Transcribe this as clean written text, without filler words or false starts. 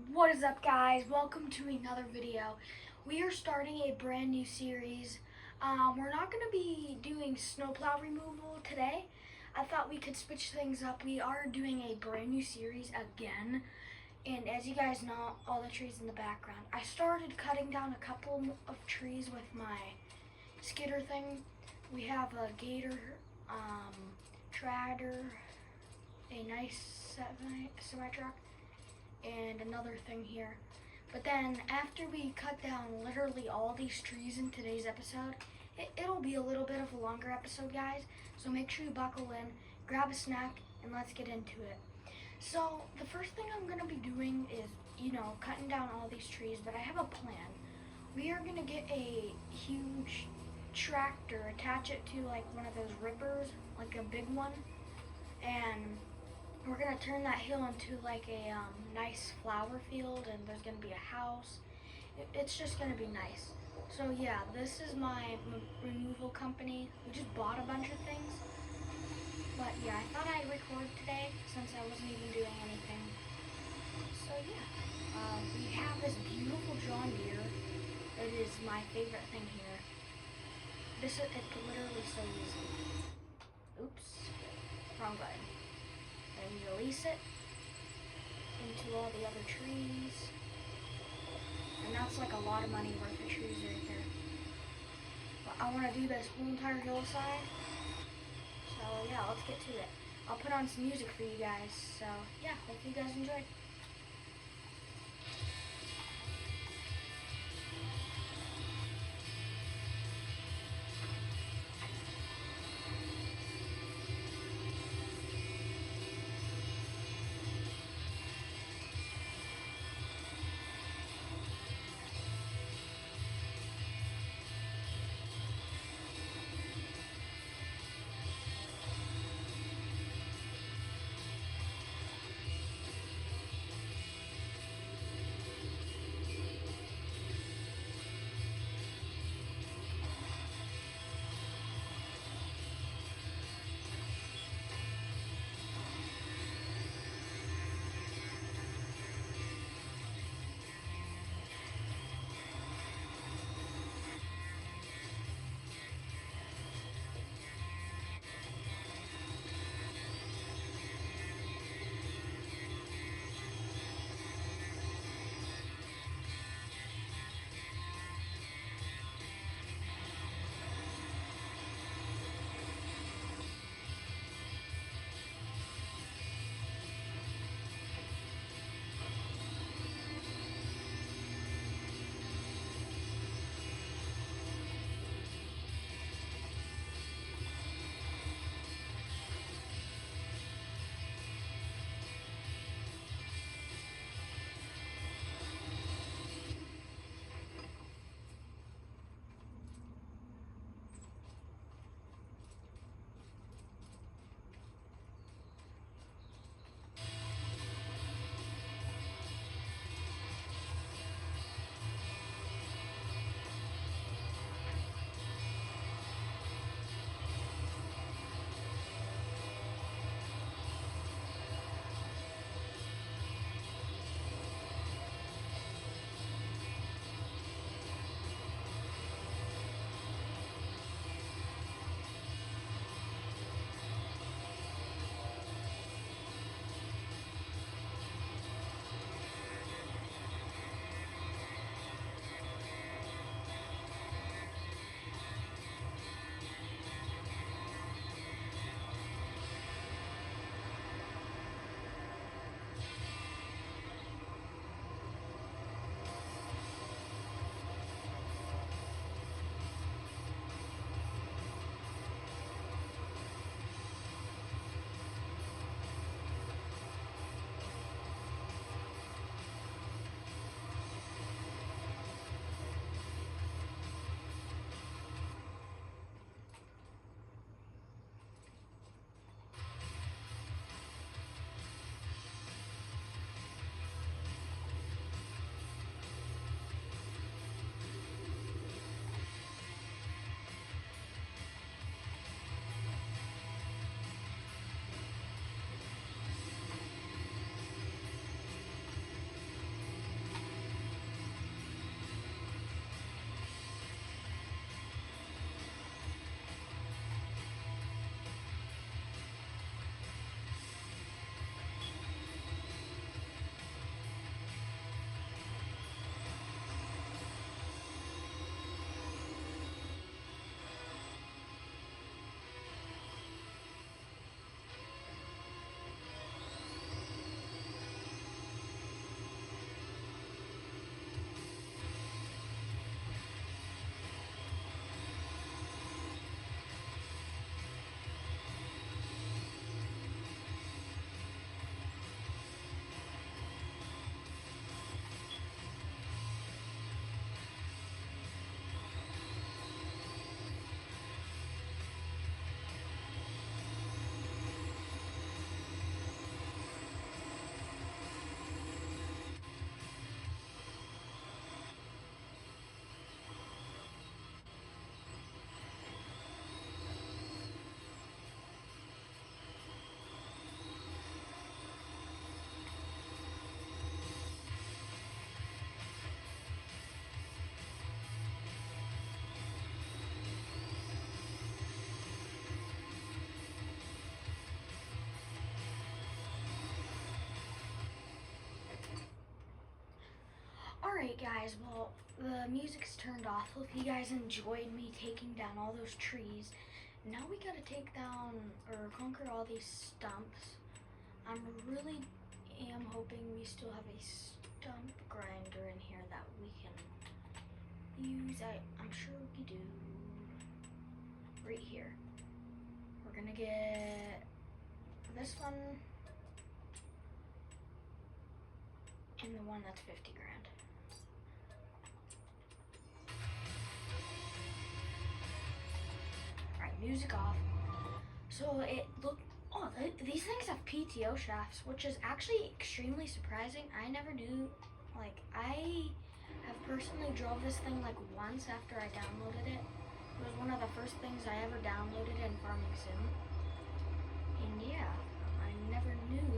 What is up, guys? Welcome to another video. We are starting a brand new series. We're not going to be doing snowplow removal today. I thought we could switch things up. We are doing a brand new series again. And as you guys know, all the trees in the background. I started cutting down a couple of trees with my skidder thing. We have a gator, tractor, a nice semi-truck, and another thing here. But then after we cut down literally all these trees in today's episode, it'll be a little bit of a longer episode, guys. So make sure you buckle in, grab a snack, and let's get into it. So the first thing I'm gonna be doing is, cutting down all these trees, but I have a plan. We are gonna get a huge tractor, attach it to like one of those rippers, like a big one, and we're gonna turn that hill into like a nice flower field, and there's gonna be a house. It's just gonna be nice. So yeah, this is my removal company. We just bought a bunch of things, but yeah, I thought I'd record today since I wasn't even doing anything. So yeah, we have this beautiful John Deere. It is my favorite thing here. It's literally so easy. Oops, wrong button. And release it into all the other trees. And that's like a lot of money worth of trees right there. But I want to do this whole entire hillside. So yeah, let's get to it. I'll put on some music for you guys. So yeah, hope you guys enjoyed. guys, well, the music's turned off. Hope you guys enjoyed me taking down all those trees. Now we gotta take down or conquer all these stumps. I'm really am hoping we still have a stump grinder in here that we can use. I'm sure we do. Right here. We're gonna get this one and the one that's 50 grand. Alright, music off. So these things have PTO shafts, which is actually extremely surprising. I never knew, like, I have personally drove this thing like once after I downloaded it. It was one of the first things I ever downloaded in Farming Sim. And yeah, I never knew